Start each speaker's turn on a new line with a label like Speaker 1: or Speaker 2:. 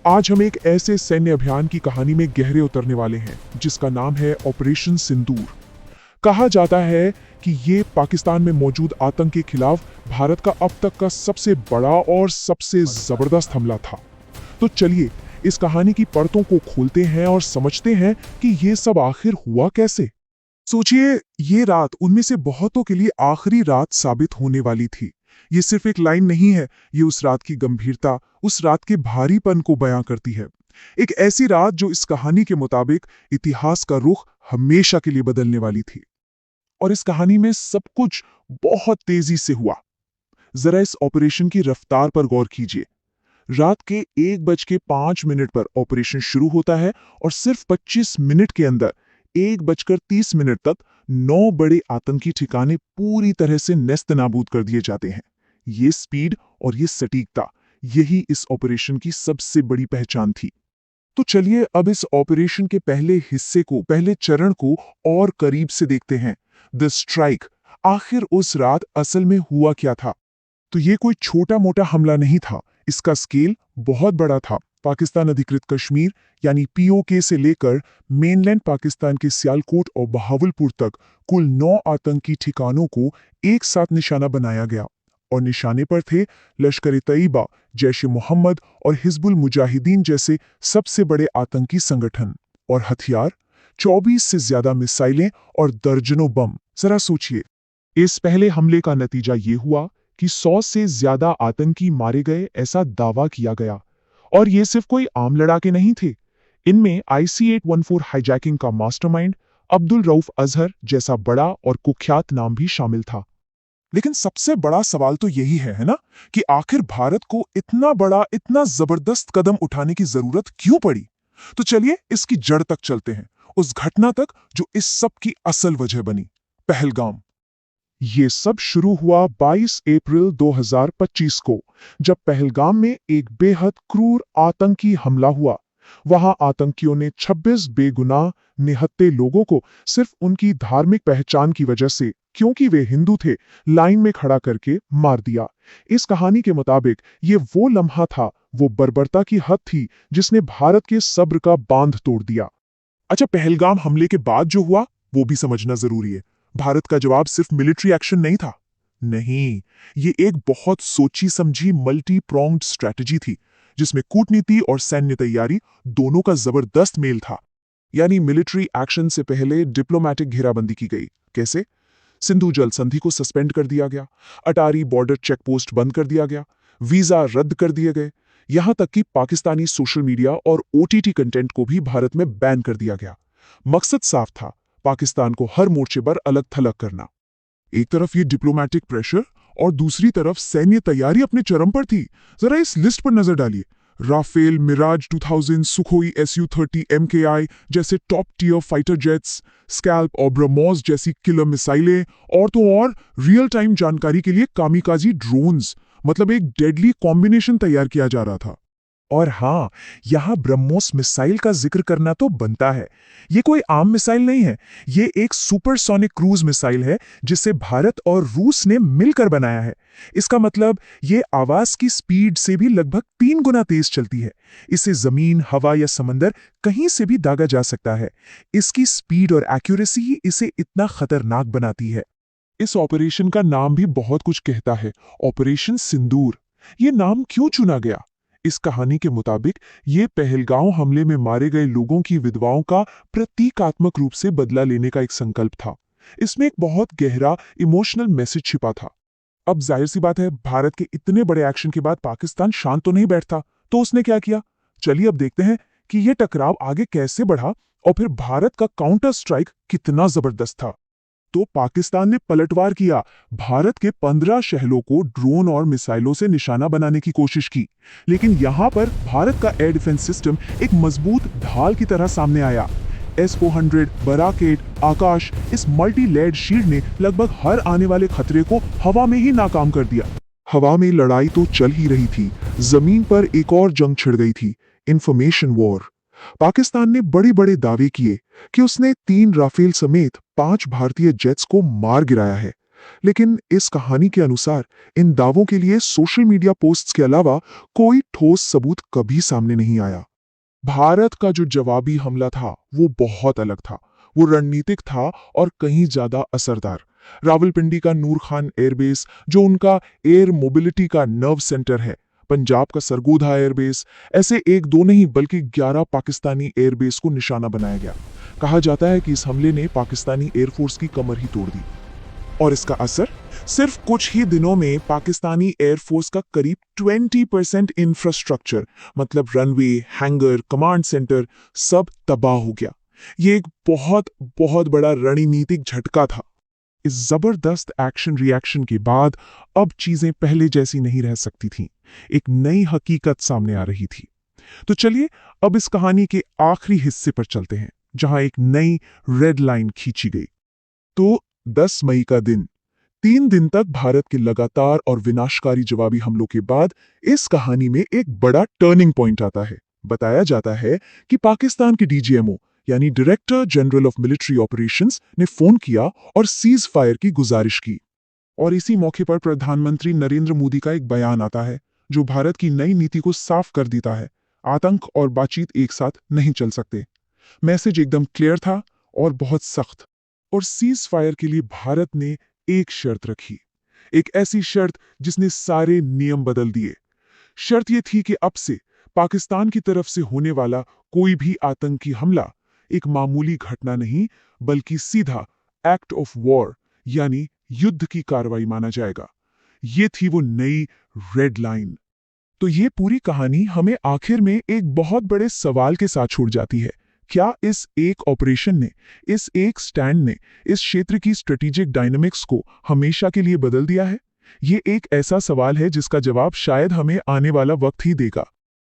Speaker 1: आज हम एक ऐसे सैन्य अभियान की कहानी में गहरे उतरने वाले हैं जिसका नाम है ऑपरेशन सिंदूर। कहा जाता है कि ये पाकिस्तान में मौजूद आतंक के खिलाफ भारत का अब तक का सबसे बड़ा और सबसे जबरदस्त हमला था। तो चलिए इस कहानी की परतों को खोलते हैं और समझते हैं कि ये सब आखिर हुआ कैसे। सोचिए, ये रात उनमें से बहुतों के लिए आखिरी रात साबित होने वाली थी। ये सिर्फ एक लाइन नहीं है, ये उस रात की गंभीरता, उस रात के भारीपन को बयां करती है। एक ऐसी रात जो इस कहानी के मुताबिक इतिहास का रुख हमेशा के लिए बदलने वाली थी। और इस कहानी में सब कुछ बहुत तेजी से हुआ। जरा इस ऑपरेशन की रफ्तार पर गौर कीजिए। रात के 1:05 पर ऑपरेशन शुरू होता है और सिर्फ 25 मिनट के अंदर 1:30 तक 9 बड़े आतंकी ठिकाने पूरी तरह से नेस्तनाबूद कर दिए जाते हैं। ये स्पीड और ये सटीकता, यही इस ऑपरेशन की सबसे बड़ी पहचान थी। तो चलिए अब इस ऑपरेशन के पहले हिस्से को, पहले चरण को और करीब से देखते हैं। The strike. आखिर उस रात असल में हुआ क्या था? तो ये कोई छोटा मोटा हमला नहीं था, इसका स्केल बहुत बड़ा था। पाकिस्तान अधिकृत कश्मीर यानी पीओके से लेकर मेनलैंड पाकिस्तान के सियालकोट और बहावलपुर तक कुल 9 आतंकी ठिकानों को एक साथ निशाना बनाया गया। और निशाने पर थे लश्कर-ए-तैयबा, जैश-ए-मोहम्मद और हिजबुल मुजाहिदीन जैसे सबसे बड़े आतंकी संगठन। और हथियार 24 से ज्यादा मिसाइलें और दर्जनों बम। जरा सोचिए, इस पहले हमले का नतीजा ये हुआ कि 100 से ज्यादा आतंकी मारे गए, ऐसा दावा किया गया। और ये सिर्फ कोई आम लड़ाके नहीं थे। इनमें IC-814 हाईजैकिंग का मास्टरमाइंड अब्दुल रऊफ अजहर जैसा बड़ा और कुख्यात नाम भी शामिल था। लेकिन सबसे बड़ा सवाल तो यही है ना, कि आखिर भारत को इतना बड़ा, इतना जबरदस्त कदम उठाने की जरूरत क्यों पड़ी? तो चलिए इसकी जड़ तक चलते हैं, उस घटना तक जो इस सब की असल वजह बनी, पहलगाम। ये सब शुरू हुआ 22 अप्रैल 2025 को, जब पहलगाम में एक बेहद क्रूर आतंकी हमला हुआ। वहां आतंकियों ने 26 बेगुनाह निहत्थे लोगों को सिर्फ उनकी धार्मिक पहचान की वजह से, क्योंकि वे हिंदू थे, लाइन में खड़ा करके मार दिया। इस कहानी के मुताबिक ये वो लम्हा था, वो बर्बरता की हद थी जिसने भारत के सब्र का बांध तोड़ दिया। अच्छा, पहलगाम हमले के बाद जो हुआ वो भी समझना जरूरी है। भारत का जवाब सिर्फ मिलिट्री एक्शन नहीं था। नहीं, ये एक बहुत सोची समझी मल्टी प्रोंग्ड स्ट्रेटजी थी, जिसमें कूटनीति और सैन्य तैयारी दोनों का जबरदस्त मेल था। यानी मिलिट्री एक्शन से पहले डिप्लोमैटिक घेराबंदी की गई। कैसे? सिंधु जल संधि को सस्पेंड कर दिया गया, अटारी बॉर्डर चेकपोस्ट बंद कर दिया गया, वीजा रद्द कर दिए गए, यहां तक कि पाकिस्तानी सोशल मीडिया और OTT कंटेंट को भी भारत में बैन कर दिया गया। मकसद साफ था, पाकिस्तान को हर मोर्चे पर अलग थलग करना। एक तरफ ये डिप्लोमैटिक प्रेशर और दूसरी तरफ सैन्य तैयारी अपने चरम पर थी। जरा इस लिस्ट पर नजर डालिए। Rafale, Mirage 2000, Sukhoi Su-30 MKI जैसे top tier fighter jets, SCALP और ब्रह्मोस जैसी किलर मिसाइलें, और तो और रियल टाइम जानकारी के लिए कामिकाजी ड्रोन्स। मतलब एक डेडली कॉम्बिनेशन तैयार किया जा रहा था। और हाँ, यहां ब्रह्मोस मिसाइल का जिक्र करना तो बनता है। ये कोई आम मिसाइल नहीं है, ये एक सुपरसोनिक क्रूज मिसाइल है जिसे भारत और रूस ने मिलकर बनाया है। इसका मतलब ये आवाज की स्पीड से भी लगभग 3 गुना तेज चलती है। इसे जमीन, हवा या समंदर कहीं से भी दागा जा सकता है। इसकी स्पीड और एक्यूरेसी ही इसे इतना खतरनाक बनाती है। इस ऑपरेशन का नाम भी बहुत कुछ कहता है, ऑपरेशन सिंदूर। ये नाम क्यों चुना गया? इस कहानी के मुताबिक ये पहलगाम हमले में मारे गए लोगों की विधवाओं का प्रतीकात्मक रूप से बदला लेने का एक संकल्प था। इसमें एक बहुत गहरा इमोशनल मैसेज छिपा था। अब जाहिर सी बात है, भारत के इतने बड़े एक्शन के बाद पाकिस्तान शांत तो नहीं बैठता, तो उसने क्या किया? चलिए अब देखते हैं कि यह टकराव आगे कैसे बढ़ा और फिर भारत का काउंटर स्ट्राइक कितना जबरदस्त था। तो पाकिस्तान ने पलटवार किया। भारत के 15 शहरों को ड्रोन और मिसाइलों से निशाना बनाने की कोशिश की। लेकिन यहां पर भारत का एयर डिफेंस सिस्टम एक मजबूत ढाल की तरह सामने आया। S-400, बराकेट, आकाश, इस मल्टी लेयर्ड शील्ड ने लगभग हर आने वाले खतरे को हवा में ही नाकाम कर दिया। हवा में लड़ाई तो चल ही रही थी, जमीन पर एक और जंग छिड़ गई थी, इंफॉर्मेशन वॉर। पाकिस्तान ने बड़े बड़े दावे किए कि उसने 3 राफेल समेत 5 भारतीय जेट्स को मार गिराया है। लेकिन इस कहानी के अनुसार इन दावों के लिए सोशल मीडिया पोस्ट्स के अलावा कोई ठोस सबूत कभी सामने नहीं आया। भारत का जो जवाबी हमला था वो बहुत अलग था। वो रणनीतिक था और कहीं ज्यादा असरदार। रावलपिंडी का नूर खान एयरबेस, जो उनका एयर मोबिलिटी का नर्व सेंटर है, पंजाब का सरगोधा एयरबेस, ऐसे एक दो नहीं बल्कि 11 पाकिस्तानी एयरबेस को निशाना बनाया गया। कहा जाता है कि इस हमले ने पाकिस्तानी एयरफोर्स की कमर ही तोड़ दी। और इसका असर सिर्फ कुछ ही दिनों में पाकिस्तानी एयरफोर्स का करीब 20% इंफ्रास्ट्रक्चर, मतलब रनवे, हैंगर, कमांड सेंटर, सब तबाह हो गया। ये एक बहुत बहुत बड़ा रणनीतिक झटका था। इस जबरदस्त एक्शन रिएक्शन के बाद अब चीजें पहले जैसी नहीं रह सकती थीं। एक नई हकीकत सामने आ रही थी। तो चलिए अब इस कहानी के आखिरी हिस्से पर चलते हैं, जहां एक नई रेड लाइन खींची गई। तो 10 मई का दिन, 3 दिन तक भारत के लगातार और विनाशकारी जवाबी हमलों के बाद इस कहानी में एक बड़ा टर्निंग पॉइंट आता है। बताया जाता है कि पाकिस्तान के डीजीएमओ यानी director general of military operations ने फोन किया और सीज फायर की गुजारिश की। और इसी मौके पर प्रधानमंत्री नरेंद्र मोदी का एक बयान आता है जो भारत की नई नीति को साफ कर देता है। आतंक और बातचीत एक साथ नहीं चल सकते। मैसेज एकदम क्लियर था और बहुत सख्त। और सीज फायर के लिए भारत ने एक शर्त रखी, एक ऐसी शर्त जिसने सारे नियम बदल दिए। शर्त यह थी कि अब से पाकिस्तान की तरफ से होने वाला कोई भी आतंकी हमला एक मामूली घटना नहीं बल्कि सीधा एक्ट ऑफ वॉर यानी युद्ध की कार्रवाई माना जाएगा। ये थी वो नई रेड लाइन। तो ये पूरी कहानी हमें आखिर में एक बहुत बड़े सवाल के साथ छोड़ जाती है। क्या इस एक ऑपरेशन ने, इस एक स्टैंड ने इस क्षेत्र की स्ट्रेटेजिक डायनामिक्स को हमेशा के लिए बदल दिया है? ये एक ऐसा सवाल है जिसका जवाब शायद हमें आने वाला वक्त ही देगा।